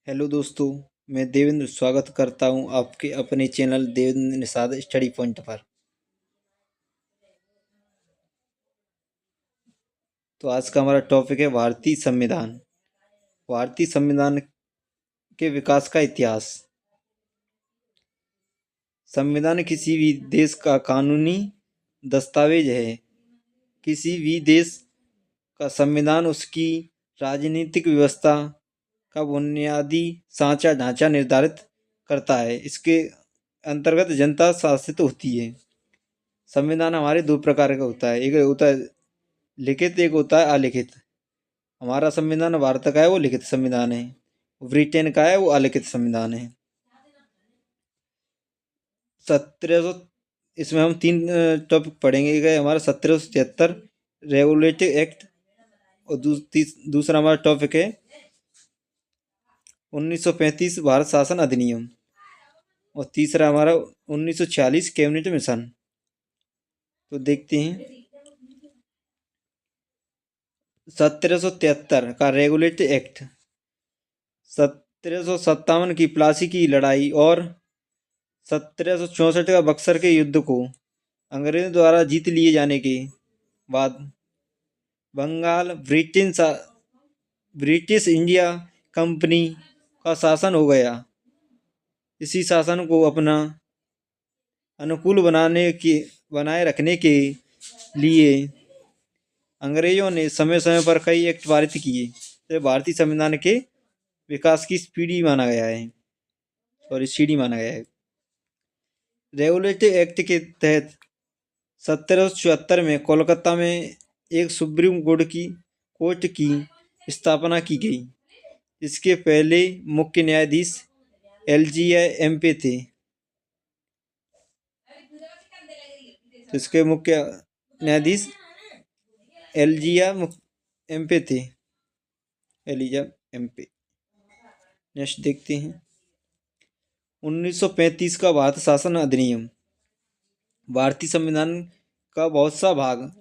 Hello दोस्तों। मैं देवेंद्र स्वागत करता हूं आपके अपने channel Devendra Nishad study point पर। तो आज का हमारा टॉपिक है भारतीय संविधान। भारतीय संविधान के विकास का इतिहास। संविधान किसी भी देश का कानूनी दस्तावेज है। किसी भी देश का संविधान उसकी राजनीतिक व्यवस्था का बुनियादी सांचा ढांचा निर्धारित करता है। इसके अंतर्गत जनता शासित होती है। संविधान हमारे दो प्रकार का होता है, एक होता है लिखित, एक होता है अलिखित। हमारा संविधान भारत का है वो लिखित संविधान है, ब्रिटेन का है वो अलिखित संविधान है। 1700 इसमें हम तीन टॉपिक पढ़ेंगे। एक है हमारा 1773 रेगुलेटिव एक्ट, और दूसरा हमारा टॉपिक है 1935 भारत शासन अधिनियम, और तीसरा हमारा 1946 कैबिनेट मिशन। तो देखते हैं 1773 का रेगुलेटिव एक्ट। 1757 की प्लासी की लड़ाई और 1764 का बक्सर के युद्ध को अंग्रेजों द्वारा जीत लिए जाने के बाद बंगाल ब्रिटिश इंडिया कंपनी का शासन हो गया। इसी शासन को अपना अनुकूल बनाए रखने के लिए अंग्रेजों ने समय समय पर कई एक्ट पारित किए। तो भारतीय संविधान के विकास की सीढ़ी माना गया है। रेगुलेटिव एक्ट के तहत 1774 में कोलकाता में एक सुप्रीम कोर्ट की स्थापना की गई। इसके पहले मुख्य न्यायाधीश LGA-MP थे। इसके मुख्य न्यायाधीश LGA-MP थे। नेक्स्ट देखते हैं 1935 का भारत शासन अधिनियम। भारतीय संविधान का बहुत सा भाग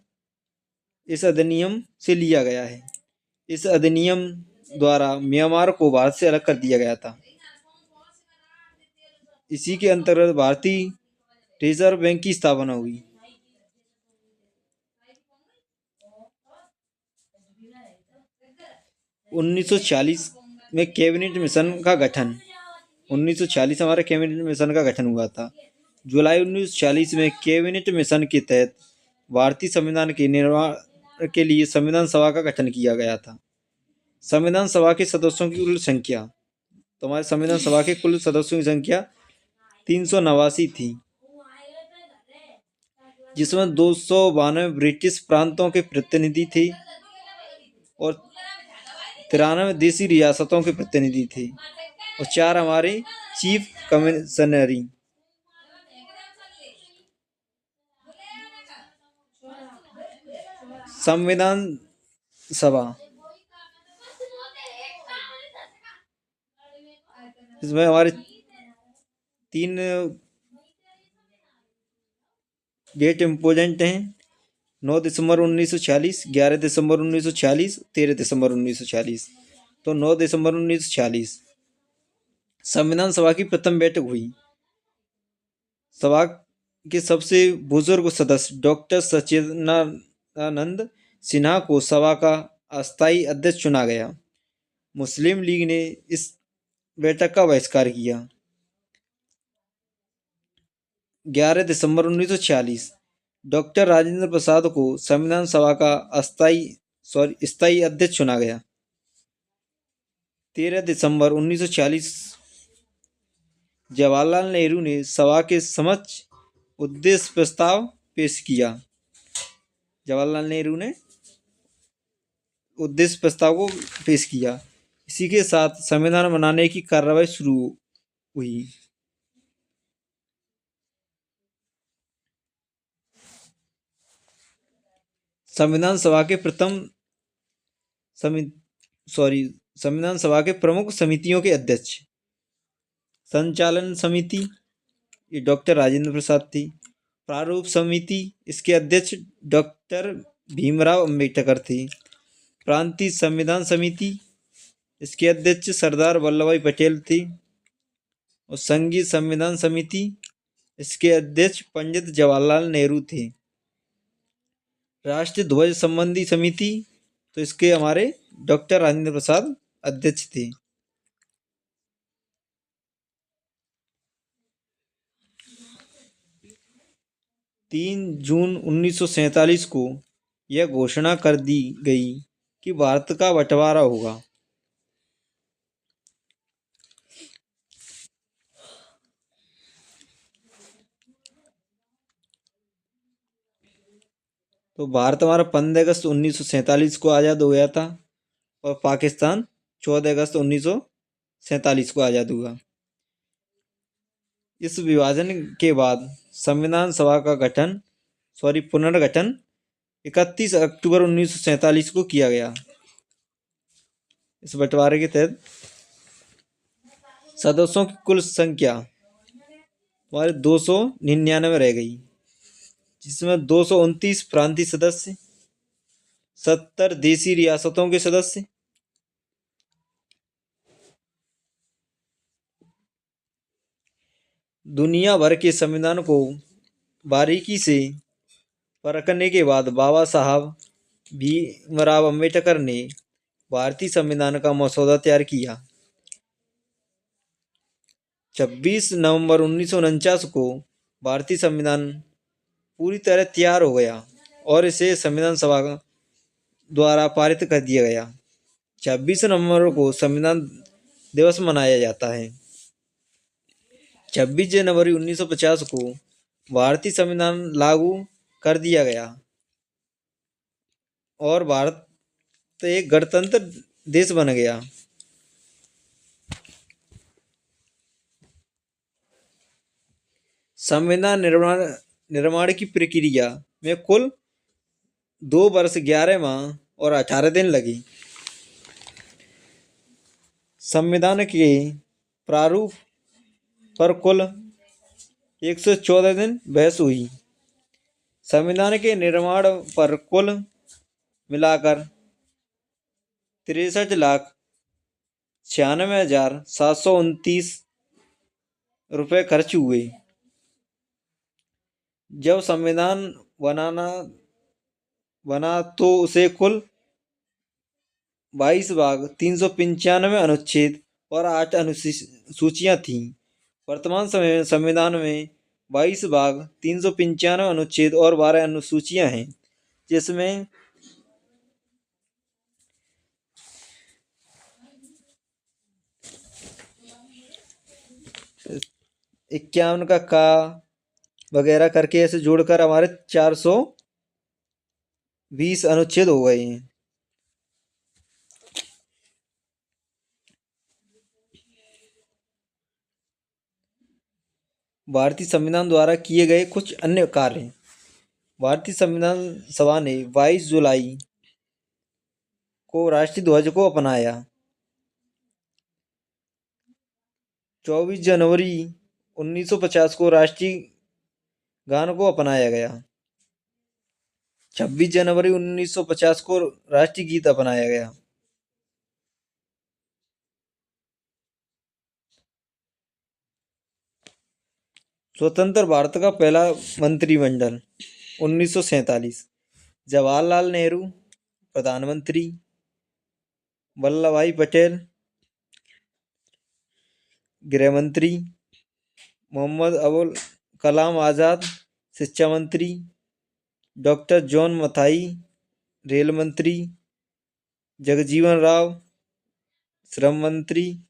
इस अधिनियम से लिया गया है। इस अधिनियम द्वारा म्यांमार को भारत से अलग कर दिया गया था। इसी के अंतर्गत भारतीय रिजर्व बैंक की स्थापना हुई। (1940) में कैबिनेट मिशन का गठन। 1940 हमारे कैबिनेट मिशन का गठन हुआ था। जुलाई 1940 में कैबिनेट मिशन के तहत भारतीय संविधान के निर्माण के लिए संविधान सभा का गठन किया गया था। संविधान सभा के सदस्यों की कुल संख्या, तो हमारे संविधान सभा के कुल सदस्यों की संख्या 389 थी, जिसमें 292 ब्रिटिश प्रांतों के प्रतिनिधि थे और 93 देसी रियासतों के प्रतिनिधि थे, और 4 हमारे चीफ कमिश्नरी। संविधान सभा, इसमें हमारे 3 डेट इम्पोर्टेंट हैं। 9 दिसंबर 1940, 11 दिसंबर 1940, 13 दिसंबर 1940। तो 9 दिसंबर 1940 संविधान सभा की प्रथम बैठक हुई। सभा के सबसे बुजुर्ग सदस्य डॉक्टर सच्चिदानंद सिन्हा को सभा का अस्थायी अध्यक्ष चुना गया। मुस्लिम लीग ने इस बैठक का बहिष्कार किया। 11 दिसंबर 1946 डॉक्टर राजेंद्र प्रसाद को संविधान सभा का स्थायी अध्यक्ष चुना गया। 13 दिसंबर 1940 जवाहरलाल नेहरू ने सभा के समक्ष उद्देश्य प्रस्ताव पेश किया। जवाहरलाल नेहरू ने उद्देश्य प्रस्ताव को पेश किया। इसी के साथ संविधान बनाने की कार्रवाई शुरू हुई। संविधान सभा के प्रमुख समितियों के अध्यक्ष। संचालन समिति, ये डॉक्टर राजेंद्र प्रसाद थी। प्रारूप समिति, इसके अध्यक्ष डॉक्टर भीमराव अंबेडकर थे। प्रांतीय संविधान समिति, इसके अध्यक्ष सरदार वल्लभ भाई पटेल थे। और संघीय संविधान समिति, इसके अध्यक्ष पंडित जवाहरलाल नेहरू थे। राष्ट्रीय ध्वज संबंधी समिति, तो इसके हमारे डॉक्टर राजेंद्र प्रसाद अध्यक्ष थे। तीन जून 1947 को यह घोषणा कर दी गई कि भारत का बंटवारा होगा। तो भारत हमारा 15 अगस्त 1947 को आज़ाद हो गया था और पाकिस्तान 14 अगस्त 1947 को आज़ाद हुआ। इस विभाजन के बाद संविधान सभा का पुनर्गठन 31 अक्टूबर 1947 को किया गया। इस बंटवारे के तहत सदस्यों की कुल संख्या हमारे 299 रह गई, जिसमें 229 प्रांतीय सदस्य, 70 देशी रियासतों के सदस्य, दुनिया भर के संविधान को बारीकी से परखने के बाद बाबा साहब भीमराव अम्बेडकर ने भारतीय संविधान का मसौदा तैयार किया। 26 नवंबर 1949 को भारतीय संविधान पूरी तरह तैयार हो गया और इसे संविधान सभा द्वारा पारित कर दिया गया। 26 नवंबर को संविधान दिवस मनाया जाता है। 26 जनवरी 1950 को भारतीय संविधान लागू कर दिया गया और भारत एक गणतंत्र देश बन गया। संविधान निर्माण की प्रक्रिया में कुल 2 वर्ष 11 माह और 18 दिन लगे। संविधान के प्रारूप पर कुल 114 दिन बहस हुई। संविधान के निर्माण पर कुल मिलाकर 63,96,729 रुपये खर्च हुए। जब संविधान बना तो उसे कुल 22 भाग, 395 अनुच्छेद और 8 अनुसूचियां थीं। वर्तमान संविधान में 22 भाग, 395 अनुच्छेद और 12 अनुसूचियां हैं, जिसमें इक्यावन का वगैरह करके ऐसे जोड़कर हमारे 420 अनुच्छेद हो गए हैं। भारतीय संविधान द्वारा किए गए कुछ अन्य कार्य। भारतीय संविधान सभा ने 22 जुलाई को राष्ट्रीय ध्वज को अपनाया। 24 जनवरी 1950 को राष्ट्रीय गान को अपनाया गया। 26 जनवरी 1950 को राष्ट्रीय गीत अपनाया गया। स्वतंत्र भारत का पहला मंत्रिमंडल 1947। जवाहरलाल नेहरू प्रधानमंत्री, वल्लभ भाई पटेल गृह मंत्री, मोहम्मद अबुल कलाम आज़ाद शिक्षा मंत्री, डॉक्टर जॉन मथाई रेल मंत्री, जगजीवन राव श्रम मंत्री,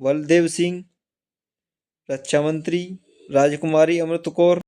बलदेव सिंह रक्षा मंत्री, राजकुमारी अमृत कौर